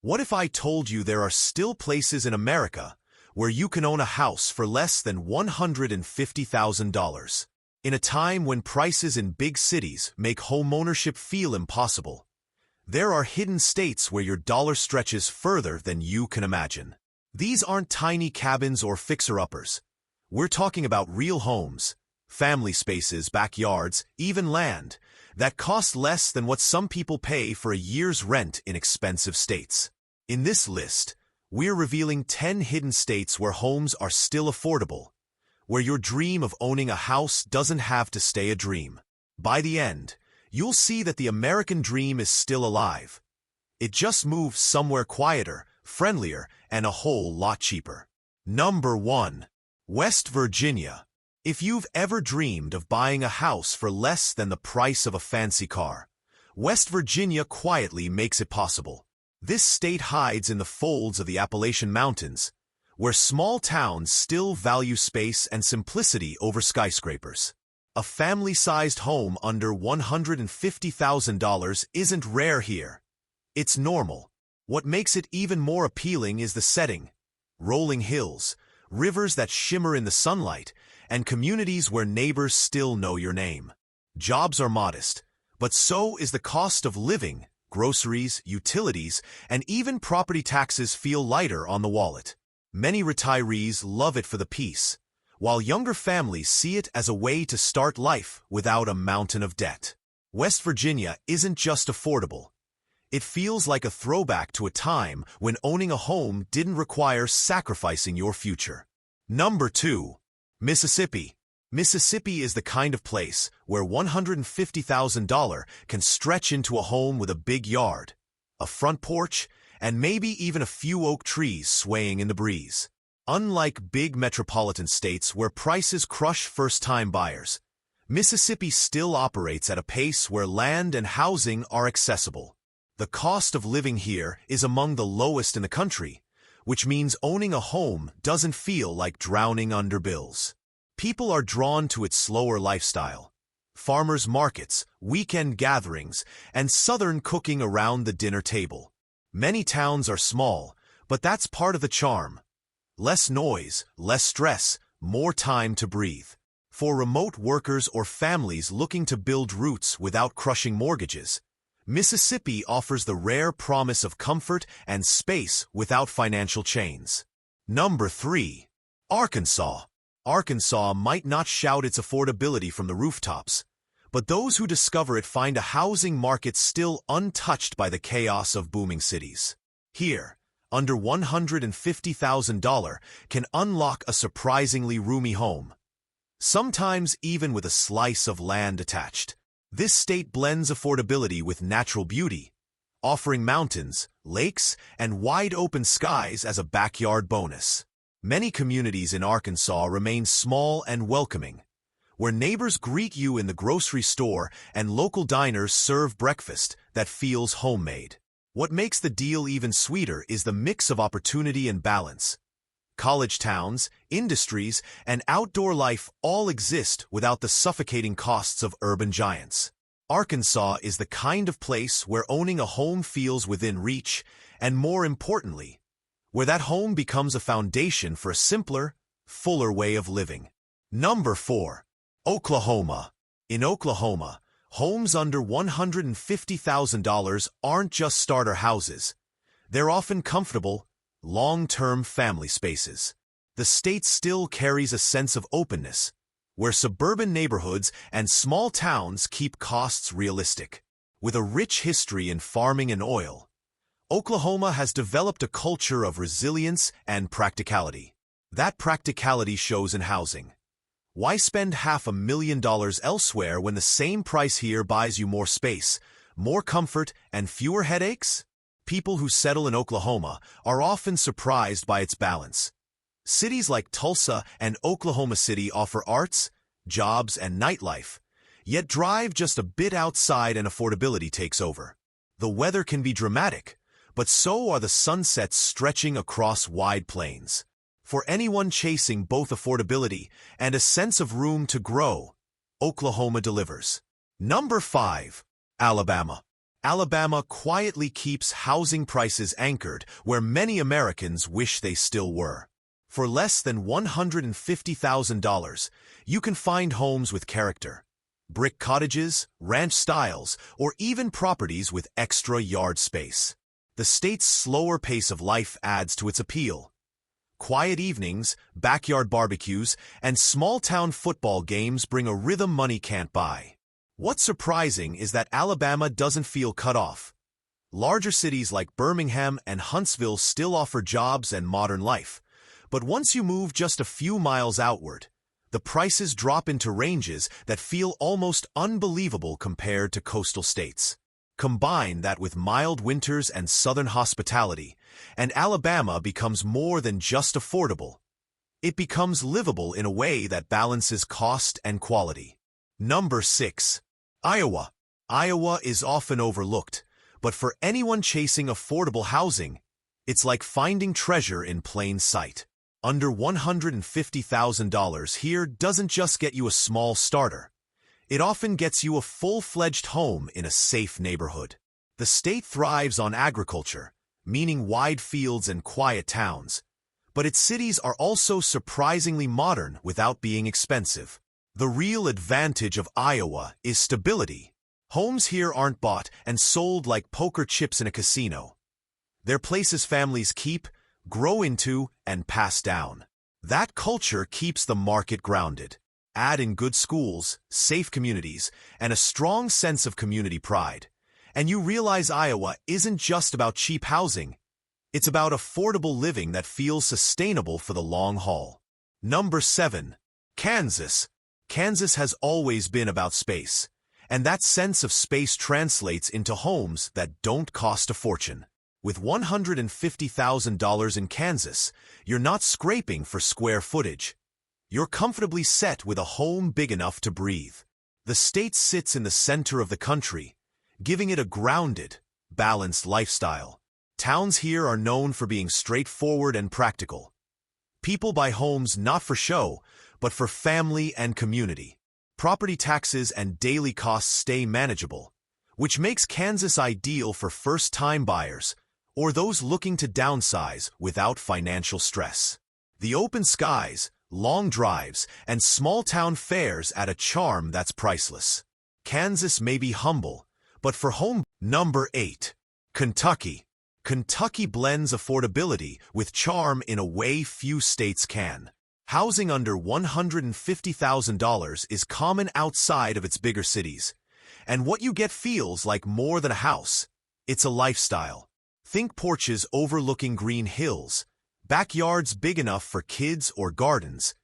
What if I told you there are still places in America where you can own a house for less than $150,000? In a time when prices in big cities make homeownership feel impossible, there are hidden states where your dollar stretches further than you can imagine. These aren't tiny cabins or fixer-uppers. We're talking about real homes, family spaces, backyards, even land that cost less than what some people pay for a year's rent in expensive states. In this list, we're revealing 10 hidden states where homes are still affordable, where your dream of owning a house doesn't have to stay a dream. By the end, you'll see that the American dream is still alive. It just moves somewhere quieter, friendlier, and a whole lot cheaper. Number 1. West Virginia. If you've ever dreamed of buying a house for less than the price of a fancy car, West Virginia quietly makes it possible. This state hides in the folds of the Appalachian Mountains, where small towns still value space and simplicity over skyscrapers. A family-sized home under $150,000 isn't rare here. It's normal. What makes it even more appealing is the setting: rolling hills, rivers that shimmer in the sunlight, and communities where neighbors still know your name. Jobs are modest, but so is the cost of living. Groceries, utilities, and even property taxes feel lighter on the wallet. Many retirees love it for the peace, while younger families see it as a way to start life without a mountain of debt. West Virginia isn't just affordable. It feels like a throwback to a time when owning a home didn't require sacrificing your future. Number 2. Mississippi. Mississippi is the kind of place where $150,000 can stretch into a home with a big yard, a front porch, and maybe even a few oak trees swaying in the breeze. Unlike big metropolitan states where prices crush first-time buyers, Mississippi still operates at a pace where land and housing are accessible. The cost of living here is among the lowest in the country, which means owning a home doesn't feel like drowning under bills. People are drawn to its slower lifestyle: farmers' markets, weekend gatherings, and southern cooking around the dinner table. Many towns are small, but that's part of the charm. Less noise, less stress, more time to breathe. For remote workers or families looking to build roots without crushing mortgages, Mississippi offers the rare promise of comfort and space without financial chains. Number 3. Arkansas. Arkansas might not shout its affordability from the rooftops, but those who discover it find a housing market still untouched by the chaos of booming cities. Here, under $150,000 can unlock a surprisingly roomy home, sometimes even with a slice of land attached. This state blends affordability with natural beauty, offering mountains, lakes, and wide-open skies as a backyard bonus. Many communities in Arkansas remain small and welcoming, where neighbors greet you in the grocery store and local diners serve breakfast that feels homemade. What makes the deal even sweeter is the mix of opportunity and balance. College towns, industries, and outdoor life all exist without the suffocating costs of urban giants. Arkansas is the kind of place where owning a home feels within reach, and more importantly, where that home becomes a foundation for a simpler, fuller way of living. Number 4. Oklahoma. In Oklahoma, homes under $150,000 aren't just starter houses. They're often comfortable, long-term family spaces. The state still carries a sense of openness, where suburban neighborhoods and small towns keep costs realistic. With a rich history in farming and oil, Oklahoma has developed a culture of resilience and practicality. That practicality shows in housing. Why spend $500,000 elsewhere when the same price here buys you more space, more comfort, and fewer headaches? People who settle in Oklahoma are often surprised by its balance. Cities like Tulsa and Oklahoma City offer arts, jobs, and nightlife, yet drive just a bit outside and affordability takes over. The weather can be dramatic, but so are the sunsets stretching across wide plains. For anyone chasing both affordability and a sense of room to grow, Oklahoma delivers. Number 5. Alabama. Alabama quietly keeps housing prices anchored where many Americans wish they still were. For less than $150,000, you can find homes with character. Brick cottages, ranch styles, or even properties with extra yard space. The state's slower pace of life adds to its appeal. Quiet evenings, backyard barbecues, and small-town football games bring a rhythm money can't buy. What's surprising is that Alabama doesn't feel cut off. Larger cities like Birmingham and Huntsville still offer jobs and modern life, but once you move just a few miles outward, the prices drop into ranges that feel almost unbelievable compared to coastal states. Combine that with mild winters and southern hospitality, and Alabama becomes more than just affordable. It becomes livable in a way that balances cost and quality. Number 6. Iowa. Iowa is often overlooked, but for anyone chasing affordable housing, it's like finding treasure in plain sight. Under $150,000 here doesn't just get you a small starter. It often gets you a full-fledged home in a safe neighborhood. The state thrives on agriculture, meaning wide fields and quiet towns, but its cities are also surprisingly modern without being expensive. The real advantage of Iowa is stability. Homes here aren't bought and sold like poker chips in a casino. They're places families keep, grow into, and pass down. That culture keeps the market grounded. Add in good schools, safe communities, and a strong sense of community pride, and you realize Iowa isn't just about cheap housing. It's about affordable living that feels sustainable for the long haul. Number 7. Kansas. Kansas has always been about space, and that sense of space translates into homes that don't cost a fortune. With $150,000 in Kansas, you're not scraping for square footage. You're comfortably set with a home big enough to breathe. The state sits in the center of the country, giving it a grounded, balanced lifestyle. Towns here are known for being straightforward and practical. People buy homes not for show, but for family and community. Property taxes and daily costs stay manageable, which makes Kansas ideal for first-time buyers or those looking to downsize without financial stress. The open skies, long drives, and small-town fares add a charm that's priceless. Kansas may be humble, but for home. Number 8. Kentucky. Kentucky blends affordability with charm in a way few states can. Housing under $150,000 is common outside of its bigger cities, and what you get feels like more than a house. It's a lifestyle. Think porches overlooking green hills, backyards big enough for kids or gardens,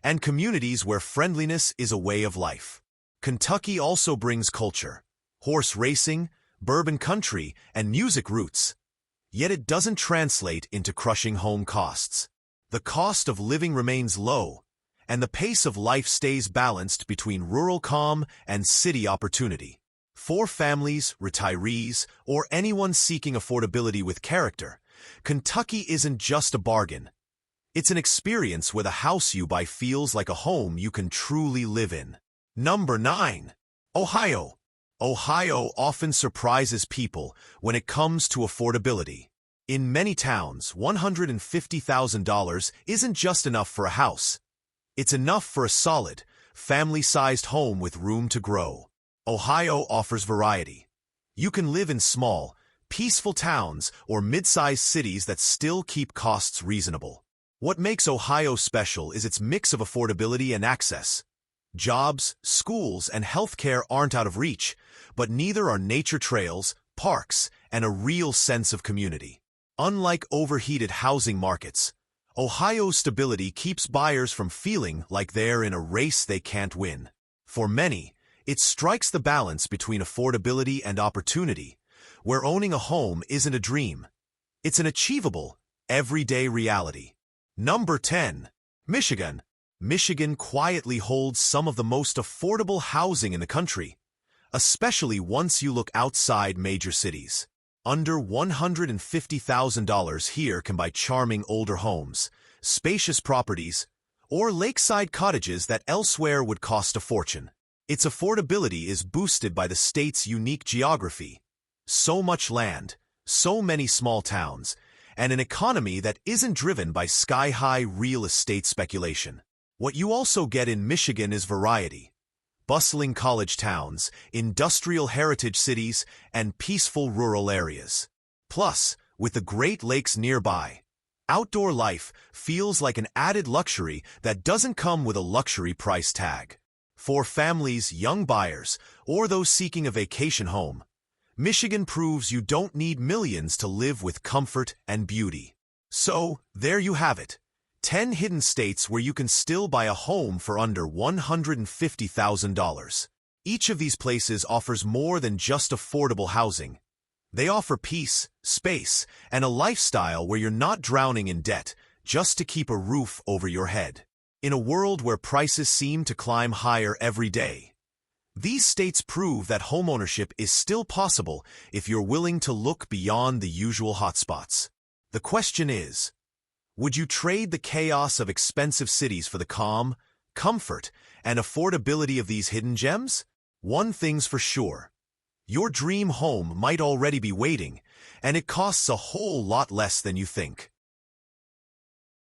and communities where friendliness is a way of life. Kentucky also brings culture, horse racing, bourbon country, and music roots. Yet it doesn't translate into crushing home costs. The cost of living remains low, and the pace of life stays balanced between rural calm and city opportunity. For families, retirees, or anyone seeking affordability with character, Kentucky isn't just a bargain. It's an experience where the house you buy feels like a home you can truly live in. Number 9. Ohio. Ohio often surprises people when it comes to affordability. In many towns, $150,000 isn't just enough for a house. It's enough for a solid, family-sized home with room to grow. Ohio offers variety. You can live in small, peaceful towns or mid-sized cities that still keep costs reasonable. What makes Ohio special is its mix of affordability and access. Jobs, schools, and healthcare aren't out of reach, but neither are nature trails, parks, and a real sense of community. Unlike overheated housing markets, Ohio's stability keeps buyers from feeling like they're in a race they can't win. For many, it strikes the balance between affordability and opportunity, where owning a home isn't a dream. It's an achievable, everyday reality. Number 10. Michigan. Michigan quietly holds some of the most affordable housing in the country, especially once you look outside major cities. Under $150,000 here can buy charming older homes, spacious properties, or lakeside cottages that elsewhere would cost a fortune. Its affordability is boosted by the state's unique geography. So much land, so many small towns, and an economy that isn't driven by sky-high real estate speculation. What you also get in Michigan is variety. Bustling college towns, industrial heritage cities, and peaceful rural areas. Plus, with the Great Lakes nearby, outdoor life feels like an added luxury that doesn't come with a luxury price tag. For families, young buyers, or those seeking a vacation home, Michigan proves you don't need millions to live with comfort and beauty. So, there you have it. 10 hidden states where you can still buy a home for under $150,000. Each of these places offers more than just affordable housing. They offer peace, space, and a lifestyle where you're not drowning in debt just to keep a roof over your head. In a world where prices seem to climb higher every day, these states prove that homeownership is still possible if you're willing to look beyond the usual hotspots. The question is, would you trade the chaos of expensive cities for the calm, comfort, and affordability of these hidden gems? One thing's for sure. Your dream home might already be waiting, and it costs a whole lot less than you think.